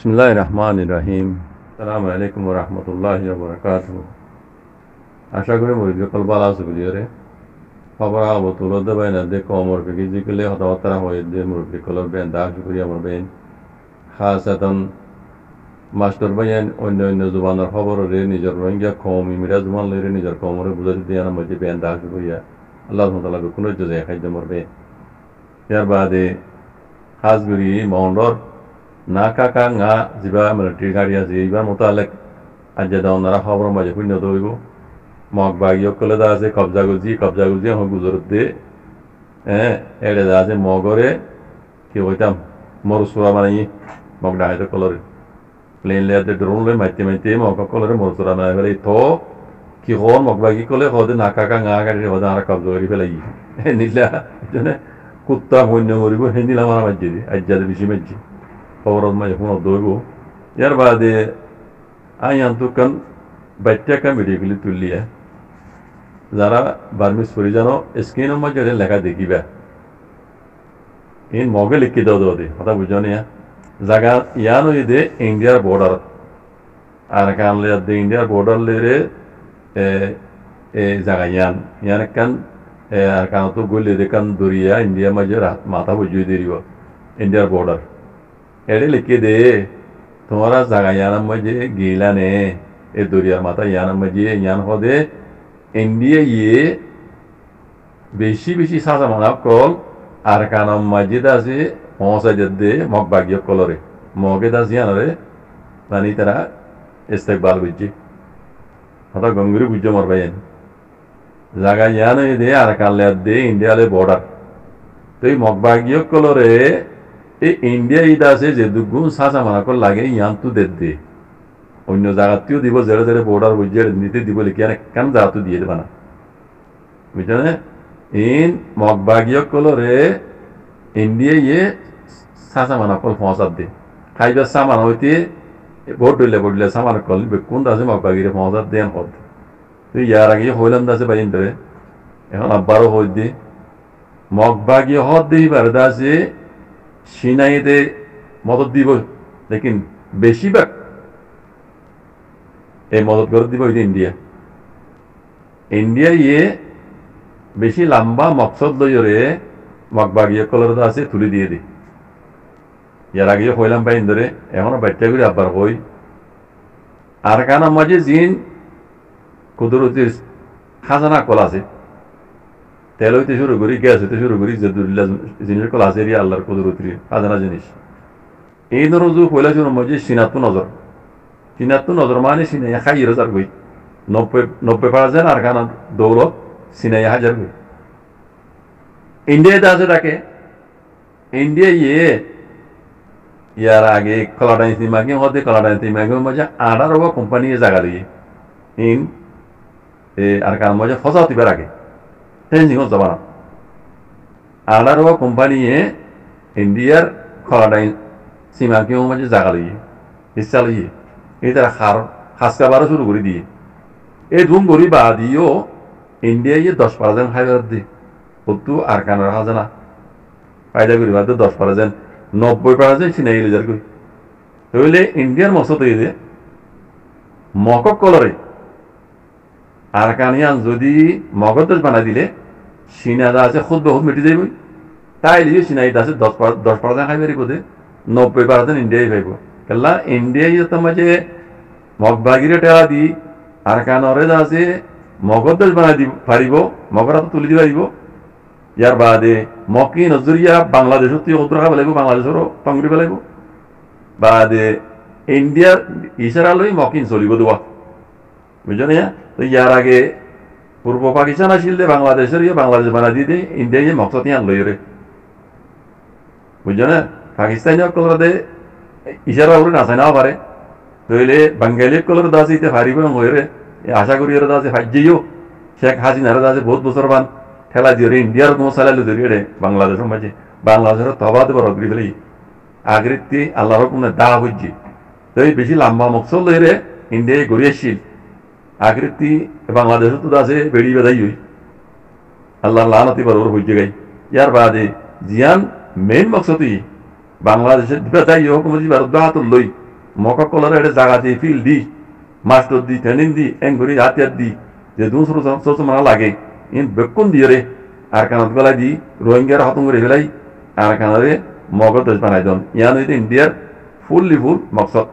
বিসমিল্লাহির রহমানির রহিম। আসসালামু আলাইকুম ওয়া রাহমাতুল্লাহি ওয়া বারাকাতুহু। আশা করি মুরিদ কল ভালো আছে বুঝিয়ে খবর আবো তুলো দেবে না দে কমর ফিকি জিকলে হতাহতরা হয়ে যে মুরব্বী কলর বেন দা শুকরিয়া আমার বেন খাসাতন মাস্টার ভাইয়েন অন্য অন্য জুবানের খবর রে নিজের রোহিঙ্গা কম ইমিরা জুবান লইরে নিজের কমরে বুঝাতে দিয়ে আমার মধ্যে বেন দা শুকরিয়া আল্লাহ তাআলা কোনো জজে খাই জমর বেন ইয়ার বাদে খাসগুরি মন্ডর না কাকা না যিবা মিলিটারি গাড়ি আছে এইবার মোতালেক আজ ওনারা খবর মাঝে শূন্য দইব মগ বাগিও কলে দা আছে কবজা গুজি আমার গুজরত দে হ্যাঁ এড়ে দা আছে মগরে কি কইতাম মর সুরা বানাই মগ ডাইতে কলরে প্লেন লেয়াতে ড্রোন লই মাইতে মগ কলরে মর সুরা বানাই ফেলে তো কি হন মগ বাগি কলে হদে না কাকা না গাড়ি হদে আর কবজা করি ফেলাই নিলা জনে কুত্তা শূন্য করিব সেই নিলাম আমার মাঝে দি আজ যাতে বেশি মাঝে খবরত মাঝে ফোনত দইব ইয়ার বাদে আই আন্তুকান বাচ্চাকা ভিডিওগুলি তুলিয়া যারা বার্মিস পরিজানো স্ক্রিনের মধ্যে লেখা দেখিবা ইন মগে লিখি দাও দে কথা বুঝো নিয়া জায়গা ইয়ানো ইদে ইন্ডিয়ার বর্ডার আর কানলে দে ইন্ডিয়ার বর্ডার লেরে এ জায়গা ইয়ান কান আর কান তো গলি দে কান দরিয়া ইন্ডিয়া মাঝে মাথা বুঝিয়ে দিব ইন্ডিয়ার বর্ডার এড়ে লিখে দে তোমারা জায়গা ইয়ানের মধ্যে গিলা নে এ দরিয়ার মাথা ইয়ানের মধ্যে ইয়ান হদে ইন্ডিয়া ইয়ে বেশি বেশি সাজা মানাব কল আর কানম মসজিদ আছে পৌঁছা দে মগ বাগিয় কলরে মগে দাস ইয়ানরে মানে তারা ইস্তেকবাল বুঝছি হতা গঙ্গুরি বুঝছো মর ভাইয়েন জায়গা ইয়ান দে আর কানলে দে ইন্ডিয়ালে বর্ডার তো এই মগ বাগিয় কলরে এই ইন্ডিয়া ইদা আছে যে দুগুণ সাজা মানা কল লাগে ইয়ান তো দে অন্য জায়গাতেও দিব জেরে জেরে বর্ডার বুঝিয়ে নিতে দিব লিখি আর কেন জায়গাতো দিয়ে দেবা না বুঝছো না ইন মগবাগীয় কলরে ইন্ডিয়া ইয়ে সাসা মানা কল পৌঁছাত দে খাইবার সামান হইতে বডলে সামান কল কোন আছে মগবাগিরে পৌঁছাত দেন হদ তুই ইয়ার আগে হইলাম দাসে বাইন ধরে এখন আব্বারও হই দি মগবাগীয় হদ দিবার দাসে সিনাইতে মদত দিব লেকিন বেশিরভাগ এই মদত করে দিব ইন্ডিয়া ইয়ে বেশি লম্বা মকসদ লইরে মগবাগিয়ে কলর আছে তুলি দিয়ে দি ইয়ার আগে হইলাম পাইন ধরে এখনো বাচ্চা করে আব্বার হই আর কানা মাঝে জিন কুদরতির খাজানা কল আছে তেল হইতে শুরু করি গ্যাস হইতে শুরু করি যে দুর্লা জিনিস কল আছে আল্লাহর কুদরতির খাজানা জিনিস এই ধরো যে হইলা শুরু মাঝে সিনাতু নজর সিনাতু নজর মানে সিনাই 1000 গই 90% আর কানা দৌলত সিনাই 1000 গই ইন্ডিয়াতে আছে তাকে ইন্ডিয়া ইয়ার আগে কলাডাইন সিমাকে হতে কলাডাইন সিমাকে মজা 18 কোম্পানি জায়গা দিয়ে ইন আর কান মজা ফসা দিবার আগে তেনজিং জবানা 18 কোম্পানি ইন্ডিয়ার কলাডাইন সিমাকে মজা জায়গা দিয়ে ইচ্ছা লইয়ে এই তারা খাসকা বারো শুরু করে দিয়ে এই ধুম গরি বা দিও ইন্ডিয়ায় 10% খাইবার দি কতু আর কানার খাজানা ফায়দা করি বাদ 10% 90% সিনাই লিজার কই তাহলে ইন্ডিয়ার মকসদ এই যে মকক কলরে আর কানিয়ান যদি মগজ বানাই দিলে সিনাদা আছে খুদ বহুত মিটি যাইব তাই দিয়ে সিনাই আছে 10% খাইবারি কোদে 90% ইন্ডিয়ায় খাইব কেলা ইন্ডিয়ায় তো মাঝে মগবাগিরে টেলা দি আর কানরে আছে মগজ বানাই দিব পারিব মগরা তো তুলি দিব পারিব ইয়ার বাদে মকি নজরিয়া বাংলাদেশত উত্তরা পেলাইব বাংলাদেশরও টংরি পেলাইব বাদে ইন্ডিয়ার ইশারা লই মকিন চলিব দেওয়া বুঝছো না তো ইয়ার আগে পূর্ব পাকিস্তান আসিল দে বাংলাদেশের বাংলাদেশ বানা দিয়ে দেয় ইন্ডিয়া মকসদ ইয়ান লই রে বুঝছো না পাকিস্তানি কলরা দে ইশারা করে নাচাই নাও পারে তইলে বাঙালি কলর দাসে ইতে হারিব হয়ে আশা করি এর দাসে হাজিও শেখ হাসিনার দাসে বহুত বছর বান ঠেলা দিয়ে ইন্ডিয়ার কোনো চালাইলে ধরিয়ে বাংলাদেশের মাঝে বাংলাদেশের তবা দেবার অগ্রি ফেলি আগৃতি আল্লাহর কোনো দা বুঝছি তো এই বেশি লম্বা মকসল লইরে ইন্ডিয়ায় ঘুরে আসছিল আকৃতি বাংলাদেশে তো আছে বেড়ি বেদাই হই আল্লাহ লানতি বার ওর বুঝে গাই ইয়ার বাদে জিয়ান মেইন মকসদই বাংলাদেশের বেদাই হোক মজি ভারত বাহাতুর লই মকা কলার এটা জায়গা দিয়ে ফিল দি মাস্টার দি ট্রেনিং দি এঙ্গুরি হাতিয়ার দি যে দুন ছোট মানা লাগে ইন বেকুন দিয়ে রে আর কানত গলায় দি রোহিঙ্গার হতম করে ফেলাই আর কানারে মগর দেশ বানাই দেন ইয়ান হইতে ইন্ডিয়ার ফুল মকসদ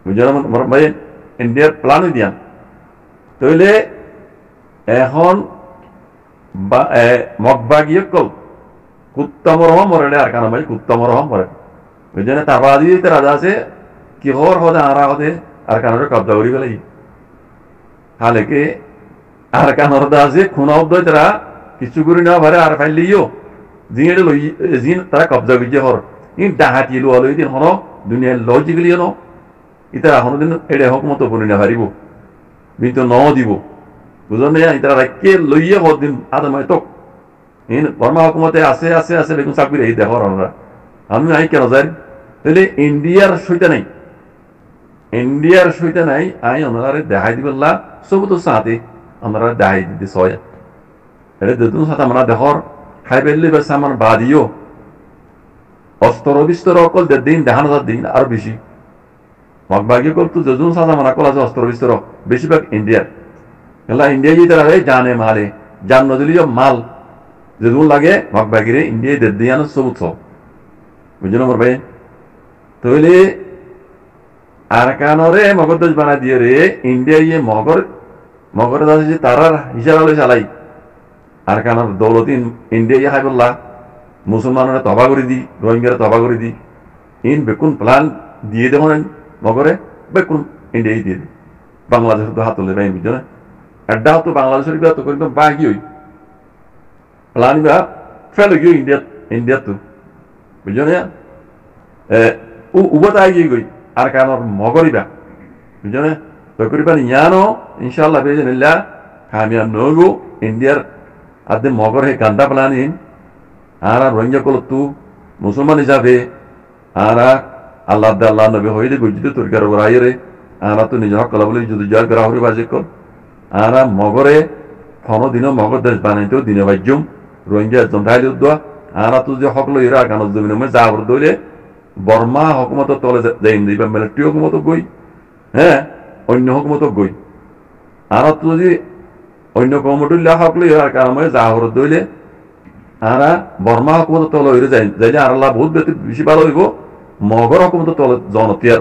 বুঝলেন ভাই ইন্ডিয়ার প্ল্যান হয়ে দিয়ান তইলে এখন মগবাগিয়ে কল কুত্তামরহম মরে আর কানা ভাই কুত্তামরহম মরে বুঝলেন তারপর আদি রাজা আছে কি হর হদে আরা হদে আর কানারে কবজা করি ফেলাই হালেকে আর কানার আছে খুনা অব্দ তারা কিছু করে নেওয়া ভারে আর ফাইলিও জিন লই জিন তারা কবজা করছে হর ইন ডাহাতি লো লই দিন হন দুনিয়ার লজিক্যালি ন ইতা হন দিন এড়ে হক মতো বনি না পারিব কিন্তু ন দিব বুঝলেন না ইতা রাখকে লইয়ে হদ দিন আদমায় তক ইন বর্মা হুকুমতে আছে বেগুন চাকরি এই দেখর আমরা আমি আই কেন যাই তাহলে ইন্ডিয়ার সইতে নাই আই ওনারে দেখাই দিবল্লা সব তো সাথে ওনারা দেখাই দিতে সয় এটা দুদিন সাথে আমরা দেখর খাই পেলে বেশ আমার বাদিও অস্তর বিস্তর অকল দিন দেখানো দিন আরো বেশি মগবাগি কল তো যদুন সাথে আমরা কল আছে অস্তর বিস্তর বেশিরভাগ ইন্ডিয়ার এলা ইন্ডিয়া যেতে জানে মালে জান নদীয় মাল যদুন লাগে মগবাগিরে ইন্ডিয়া দিয়ে আনো সব উৎসব বুঝলেন আমার ভাই তাহলে আর কানরে মগর দেশ বানা দিয়ে রে ইন্ডিয়া ইয়ে মগর যে তারার হিসাব আলো চালাই আর কানার দৌলতি ইন্ডিয়া ইয়ে হাই বললা মুসলমানরা তবা করে দি রোহিঙ্গারা তবা করে দি ইন বেকুন প্ল্যান দিয়ে দেব মগরে বেকুন ইন্ডিয়া দিয়ে দি বাংলাদেশের তো হাত তুলে ভাই বুঝছো না একটা হতো বাংলাদেশের তো কিন্তু বাকি হই প্ল্যান বা ফেলে গিয়ে ইন্ডিয়া তো বুঝছো না উবত আগে গই আর কারণ মগরিবা বুঝছো না তকরিবান ইয়ানো ইনশাআল্লাহ বেজনিল্লাহ কামিয়াব নগো ইন্ডিয়ার আদে মগর হে গান্দা প্ল্যান ইন আর রোহিঙ্গা কল তু মুসলমান হিসাবে আর আল্লাহ নবী হইলে গুজিত তুর্কার ওরাইরে আর তো নিজ হক কলা বলে যদি জয় করা হরি বাজে কল আর মগরে ফনো দিন মগর দেশ বানাইতো দিনে বাজ্যম রোহিঙ্গা একজন ঠাইলে উদ্দোয়া আর তো যে হক লইরা কানত জমিন মে যাবর দইলে বর্মা হকুমত তলে যাইম দিবা মিলিটারি হকুমত গই হ্যাঁ অন্য হকুমত গই আর তো যদি অন্য কমটুল্লা হক লইরা কারণ যাবর দইলে আর বর্মা হকুমত তলে যাইলে আর আল্লাহ বহুত বেশি ভালো হইব মগর হকুমত তলে জনতিয়ার